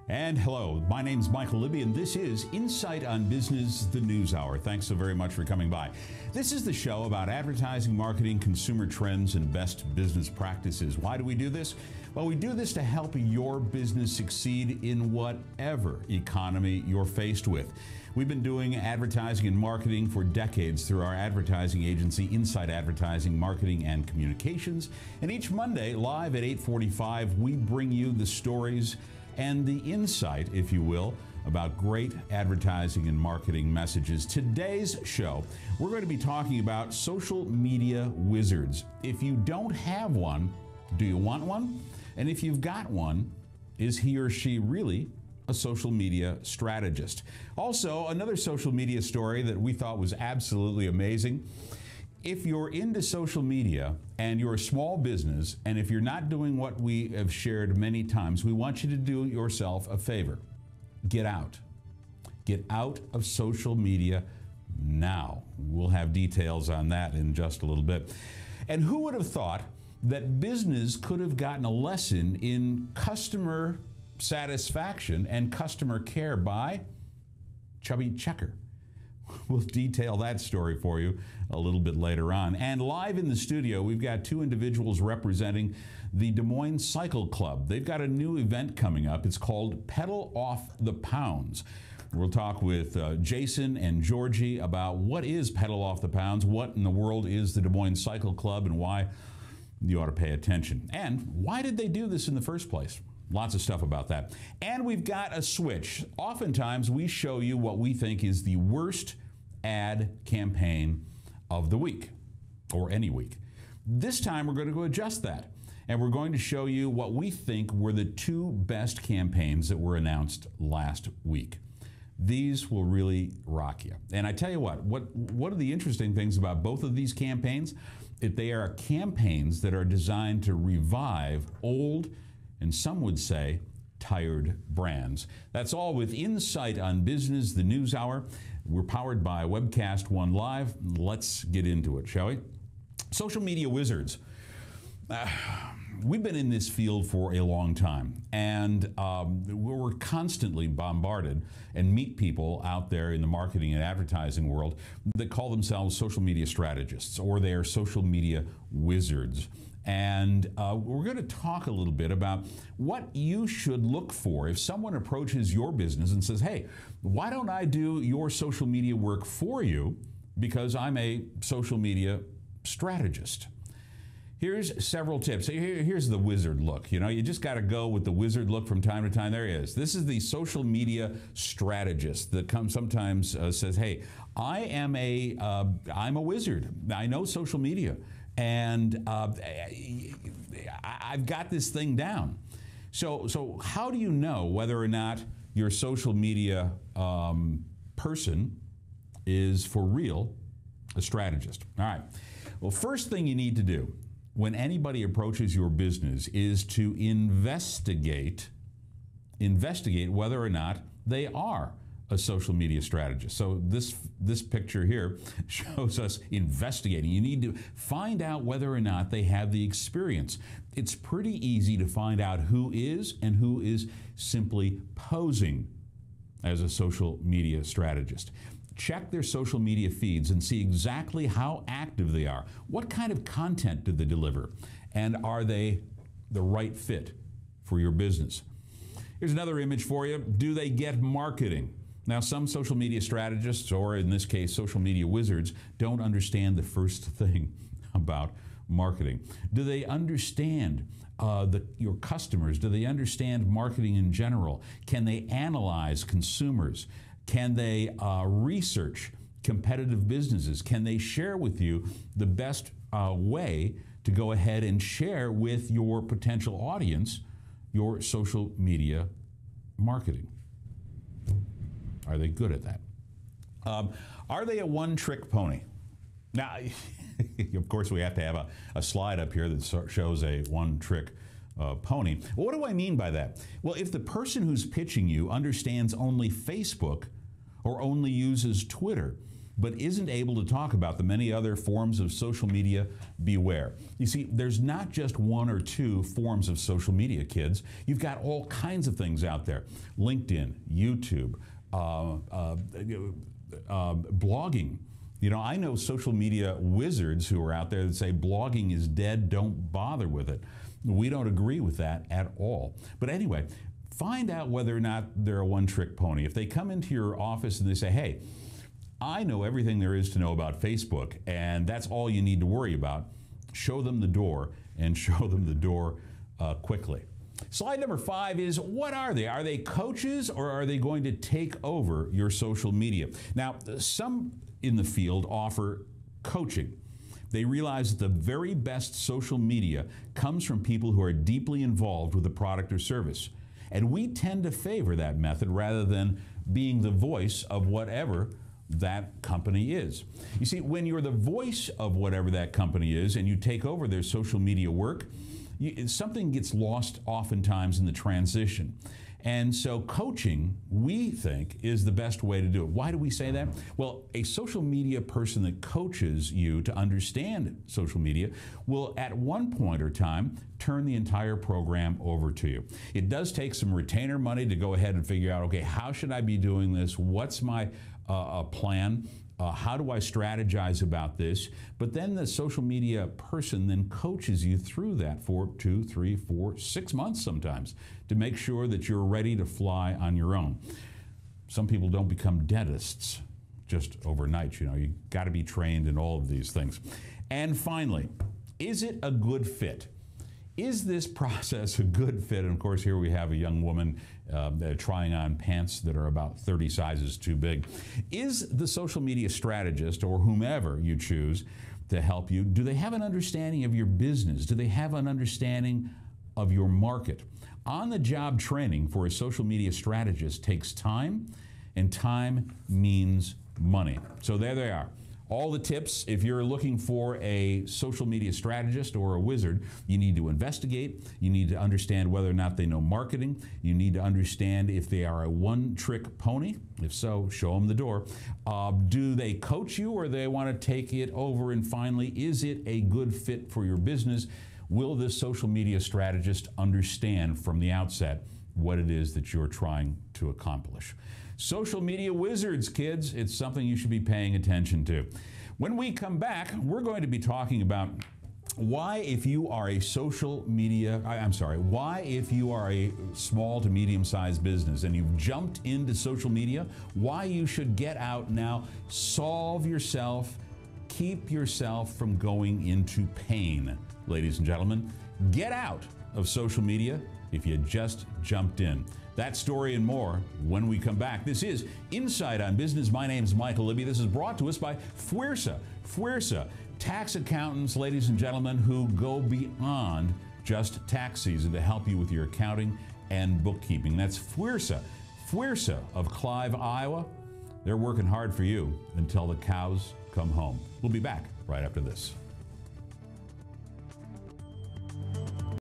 And hello, my name's Michael Libby, and this is Insight on Business, the News Hour. Thanks so very much for coming by. This is the show about advertising, marketing, consumer trends, and best business practices. Why do we do this? Well, we do this to help your business succeed in whatever economy you're faced with. We've been doing advertising and marketing for decades through our advertising agency, Insight Advertising, Marketing, and Communications. And each Monday, live at 8:45, we bring you the stories and the insight, if you will, about great advertising and marketing messages. Today's show, we're going to be talking about social media wizards. If you don't have one, do you want one? And if you've got one, is he or she really a social media strategist? Also, another social media story that we thought was absolutely amazing. If you're into social media and you're a small business, and if you're not doing what we have shared many times, we want you to do yourself a favor. Get out. Get out of social media now. We'll have details on that in just a little bit. And who would have thought that business could have gotten a lesson in customer satisfaction and customer care by Chubby Checker? We'll detail that story for you a little bit later on. And live in the studio, we've got two individuals representing the Des Moines Cycle Club. They've got a new event coming up. It's called Pedal Off the Pounds. We'll talk with Jason and Georgie about what is Pedal Off the Pounds, what in the world is the Des Moines Cycle Club, and why you ought to pay attention. And why did they do this in the first place? Lots of stuff about that. And we've got a switch. Oftentimes, we show you what we think is the worst ad campaign of the week, or any week. This time, we're going to adjust that. And we're going to show you what we think were the two best campaigns that were announced last week. These will really rock you. And I tell you what are the interesting things about both of these campaigns? If they are campaigns that are designed to revive old, and some would say, tired brands. That's all with Insight on Business, the News Hour. We're powered by Webcast One Live. Let's get into it, shall we? Social media wizards. We've been in this field for a long time, and we're constantly bombarded and meet people out there in the marketing and advertising world that call themselves social media strategists, or they're social media wizards. And we're going to talk a little bit about what you should look for if someone approaches your business and says, hey, why don't I do your social media work for you because I'm a social media strategist. Here's several tips. Here's the wizard look. You know, you just got to go with the wizard look from time to time. There he is. This is the social media strategist that comes sometimes says, hey, I'm a wizard. I know social media. And I've got this thing down. So how do you know whether or not your social media person is for real a strategist? All right. Well, first thing you need to do when anybody approaches your business is to investigate whether or not they are a social media strategist. So this picture here shows us investigating. You need to find out whether or not they have the experience. It's pretty easy to find out who is and who is simply posing as a social media strategist. Check their social media feeds and see exactly how active they are. What kind of content do they deliver? And are they the right fit for your business? Here's another image for you. Do they get marketing? Now, some social media strategists, or in this case, social media wizards, don't understand the first thing about marketing. Do they understand your customers? Do they understand marketing in general? Can they analyze consumers? Can they research competitive businesses? Can they share with you the best way to go ahead and share with your potential audience your social media marketing? Are they good at that? Are they a one-trick pony? Now, of course, we have to have a slide up here that shows a one-trick pony. Well, what do I mean by that? Well, if the person who's pitching you understands only Facebook or only uses Twitter, but isn't able to talk about the many other forms of social media, beware. You see, there's not just one or two forms of social media, kids. You've got all kinds of things out there. LinkedIn, YouTube, blogging. You know, I know social media wizards who are out there that say blogging is dead, don't bother with it. We don't agree with that at all. But anyway, find out whether or not they're a one-trick pony. If they come into your office and they say, hey, I know everything there is to know about Facebook, and that's all you need to worry about, show them the door, and show them the door quickly. Slide number 5 is, what are they? Are they coaches, or are they going to take over your social media? Now, some in the field offer coaching. They realize that the very best social media comes from people who are deeply involved with the product or service. And we tend to favor that method rather than being the voice of whatever that company is. You see, when you're the voice of whatever that company is and you take over their social media work, something gets lost oftentimes in the transition. And so coaching, we think, is the best way to do it. Why do we say that? Well, a social media person that coaches you to understand social media will at one point or time turn the entire program over to you. It does take some retainer money to go ahead and figure out, okay, how should I be doing this? What's my plan? How do I strategize about this? But then the social media person then coaches you through that for 2, 3, 4, 6 months sometimes to make sure that you're ready to fly on your own. Some people don't become dentists just overnight. You know, you got to be trained in all of these things. And finally, is it a good fit? Is this process a good fit? And of course, here we have a young woman trying on pants that are about 30 sizes too big. Is the social media strategist, or whomever you choose to help you, do they have an understanding of your business? Do they have an understanding of your market? On-the-job training for a social media strategist takes time, and time means money. So there they are. All the tips. If you're looking for a social media strategist or a wizard, you need to investigate. You need to understand whether or not they know marketing. You need to understand if they are a one-trick pony. If so, show them the door. Do they coach you, or they want to take it over? And finally, is it a good fit for your business? Will this social media strategist understand from the outset what it is that you're trying to accomplish? Social media wizards, kids, it's something you should be paying attention to. When we come back, we're going to be talking about why, if you are a why, if you are a small to medium-sized business and you've jumped into social media, why you should get out now, solve yourself, keep yourself from going into pain. Ladies and gentlemen, get out of social media if you just jumped in. That story and more when we come back. This is Insight on Business. My name is Michael Libby. This is brought to us by FWRSA. FWRSA, tax accountants, ladies and gentlemen, who go beyond just tax season to help you with your accounting and bookkeeping. That's FWRSA. FWRSA of Clive, Iowa. They're working hard for you until the cows come home. We'll be back right after this.